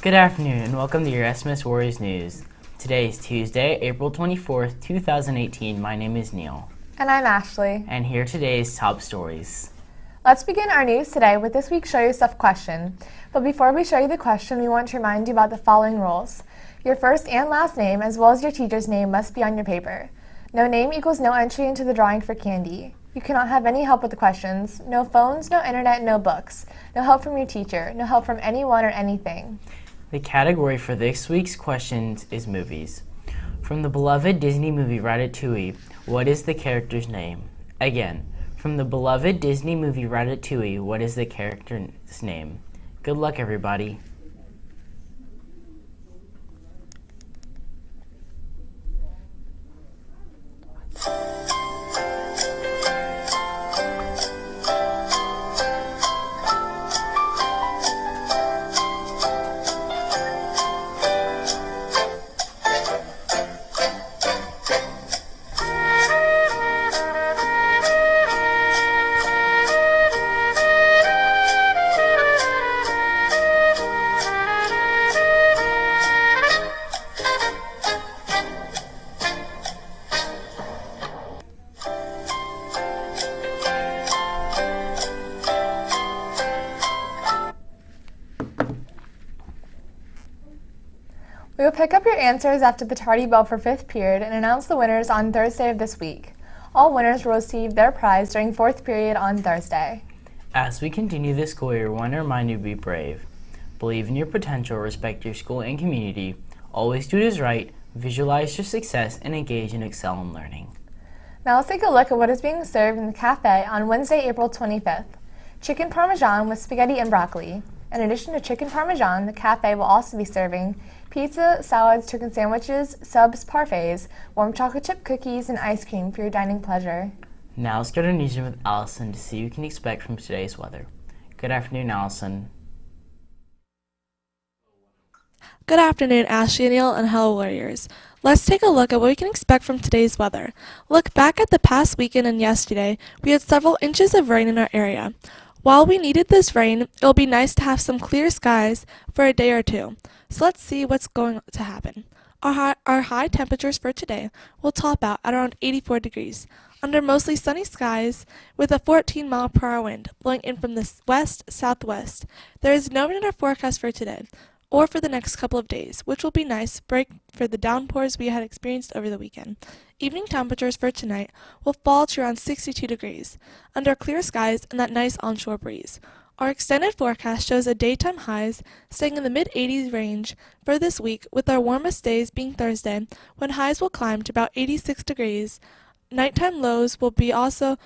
Good afternoon and welcome to your SMS Warriors News. Today is Tuesday, April 24th, 2018. My name is Neil. And I'm Ashley. And here are today's top stories. Let's begin our news today with this week's Show Yourself question. But before we show you the question, we want to remind you about the following rules. Your first and last name, as well as your teacher's name, must be on your paper. No name equals no entry into the drawing for candy. You cannot have any help with the questions. No phones, no internet, no books. No help from your teacher. No help from anyone or anything. The category for this week's questions is movies. From the beloved Disney movie Ratatouille, what is the character's name? Again, from the beloved Disney movie Ratatouille, what is the character's name? Good luck, everybody. We will pick up your answers after the tardy bell for 5th period and announce the winners on Thursday of this week. All winners will receive their prize during 4th period on Thursday. As we continue this school year, we want to remind you to be brave. Believe in your potential, respect your school and community, always do what is right, visualize your success, and engage and excel in learning. Now let's take a look at what is being served in the cafe on Wednesday, April 25th. Chicken parmesan with spaghetti and broccoli. In addition to chicken parmesan, the cafe will also be serving pizza, salads, chicken sandwiches, subs, parfaits, warm chocolate chip cookies, and ice cream for your dining pleasure. Now let's go to newsroom with Allison to see what you can expect from today's weather. Good afternoon, Allison. Good afternoon, Ashley and Neil, and hello, Warriors. Let's take a look at what we can expect from today's weather. Look back at the past weekend and yesterday, we had several inches of rain in our area. While we needed this rain, it will be nice to have some clear skies for a day or two. So let's see what's going to happen. Our high temperatures for today will top out at around 84 degrees, under mostly sunny skies with a 14-mile-per-hour wind blowing in from the west-southwest. There is no wind in our forecast for today, or for the next couple of days, which will be nice break for the downpours we had experienced over the weekend. Evening temperatures for tonight will fall to around 62 degrees, under clear skies and that nice onshore breeze. Our extended forecast shows a daytime highs staying in the mid-80s range for this week, with our warmest days being Thursday, when highs will climb to about 86 degrees. Nighttime lows will be also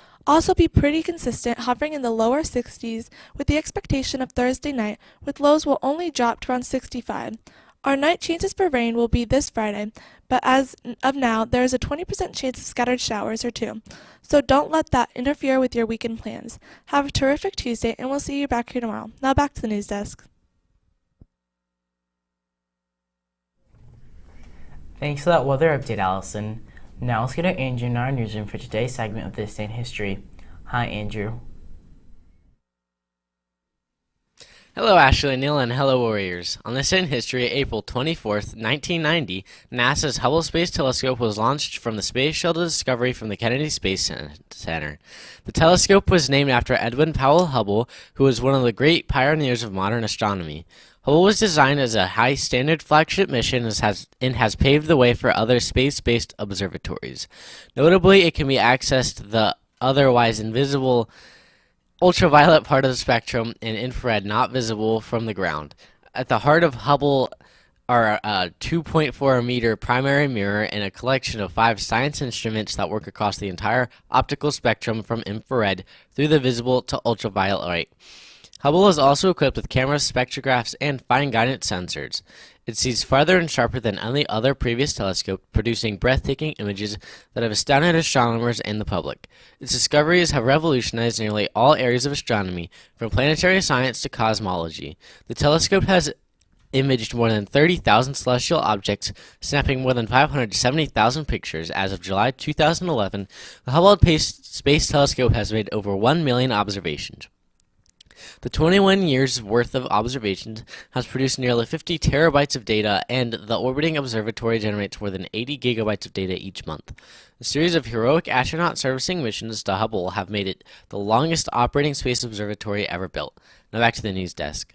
be pretty consistent, hovering in the lower 60s, with the expectation of Thursday night, with lows will only drop to around 65. Our night chances for rain will be this Friday, but as of now, there is a 20% chance of scattered showers or two. So don't let that interfere with your weekend plans. Have a terrific Tuesday, and we'll see you back here tomorrow. Now back to the news desk. Thanks for that weather update, Allison. Now let's get to Andrew in our newsroom for today's segment of This Day in History. Hi, Andrew. Hello, Ashley and Neil, and hello, Warriors. On this day in history, April 24th, 1990, NASA's Hubble Space Telescope was launched from the Space Shuttle Discovery from the Kennedy Space Center. The telescope was named after Edwin Powell Hubble, who was one of the great pioneers of modern astronomy. Hubble was designed as a high-standard flagship mission and has paved the way for other space-based observatories. Notably, it can be accessed the otherwise invisible ultraviolet part of the spectrum and infrared not visible from the ground. At the heart of Hubble are a 2.4 meter primary mirror and a collection of 5 science instruments that work across the entire optical spectrum from infrared through the visible to ultraviolet light. Hubble is also equipped with cameras, spectrographs, and fine guidance sensors. It sees farther and sharper than any other previous telescope, producing breathtaking images that have astounded astronomers and the public. Its discoveries have revolutionized nearly all areas of astronomy, from planetary science to cosmology. The telescope has imaged more than 30,000 celestial objects, snapping more than 570,000 pictures. As of July 2011, the Hubble Space Telescope has made over 1 million observations. The 21 years' worth of observations has produced nearly 50 terabytes of data, and the orbiting observatory generates more than 80 gigabytes of data each month. A series of heroic astronaut servicing missions to Hubble have made it the longest operating space observatory ever built. Now back to the news desk.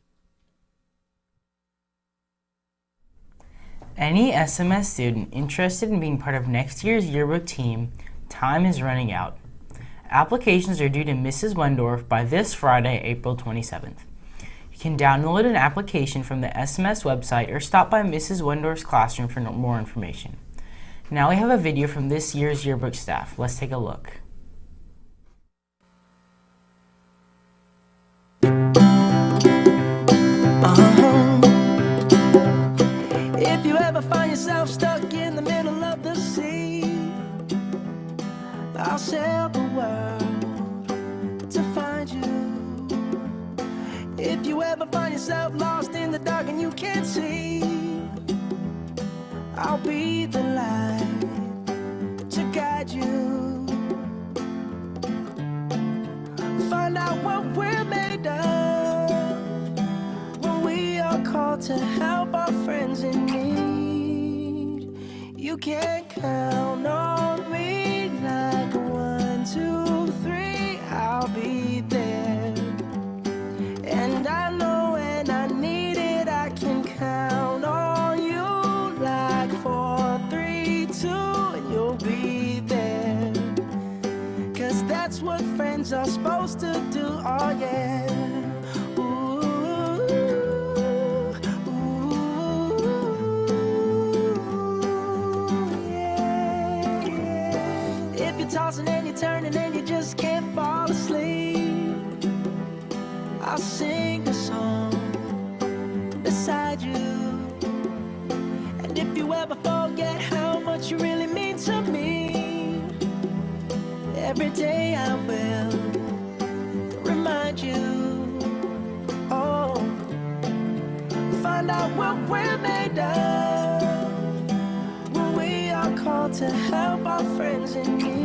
Any SMS student interested in being part of next year's yearbook team, time is running out. Applications are due to Mrs. Wendorf by this Friday, April 27th. You can download an application from the SMS website or stop by Mrs. Wendorf's classroom for more information. Now we have a video from this year's yearbook staff. Let's take a look. If you ever find yourself stuck in the middle of the sea, I'll sail the world to find you. If you ever find yourself lost in the dark and you can't see, I'll be the light to guide you. Find out what we're made of when we are called to help our friends in need. You can count on me like 1, 2, 3, I'll be there. And I know when I need it, I can count on you like 4, 3, 2, and you'll be there. 'Cause that's what friends are supposed to do, oh yeah. Tossing and you're turning and you just can't fall asleep, I'll sing a song beside you. And if you ever forget how much you really mean to me, every day I will remind you. Oh, find out what we're made of when we are called to help our friends in need.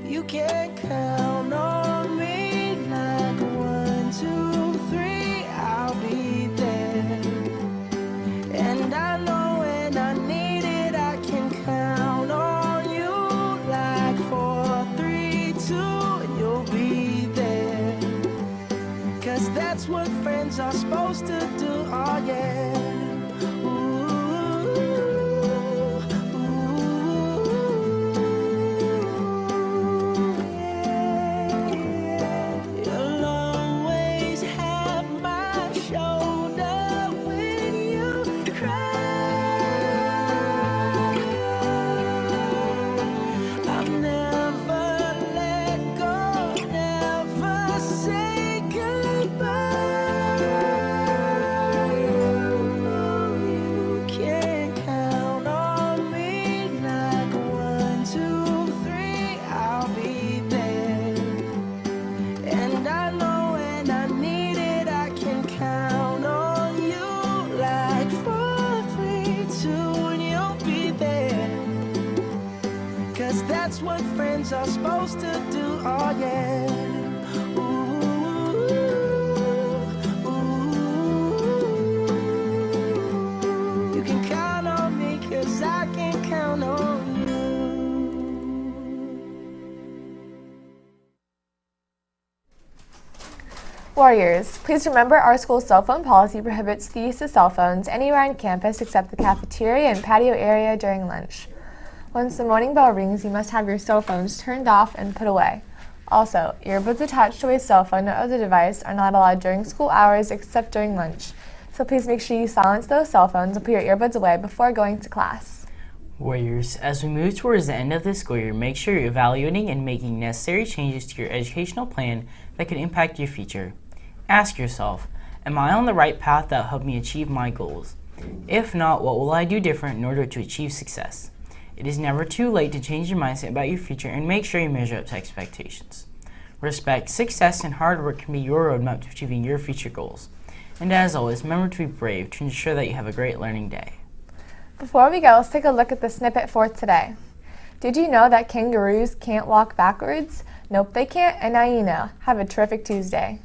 You can count on me like 1, 2, 3, I'll be there. And I know when I need it, I can count on you like 4, 3, 2, and you'll be there. 'Cause that's what friends are supposed to do, oh yeah. That's what friends are supposed to do, oh yeah. You can count on me 'cause I can count on you. Warriors, please remember our school's cell phone policy prohibits the use of cell phones anywhere on campus except the cafeteria and patio area during lunch. Once the morning bell rings, you must have your cell phones turned off and put away. Also, earbuds attached to a cell phone or other device are not allowed during school hours except during lunch. So please make sure you silence those cell phones and put your earbuds away before going to class. Warriors, as we move towards the end of the school year, make sure you're evaluating and making necessary changes to your educational plan that could impact your future. Ask yourself, am I on the right path that will help me achieve my goals? If not, what will I do different in order to achieve success? It is never too late to change your mindset about your future and make sure you measure up to expectations. Respect, success, and hard work can be your roadmap to achieving your future goals. And as always, remember to be brave to ensure that you have a great learning day. Before we go, let's take a look at the snippet for today. Did you know that kangaroos can't walk backwards? Nope, they can't, and now you know. Have a terrific Tuesday.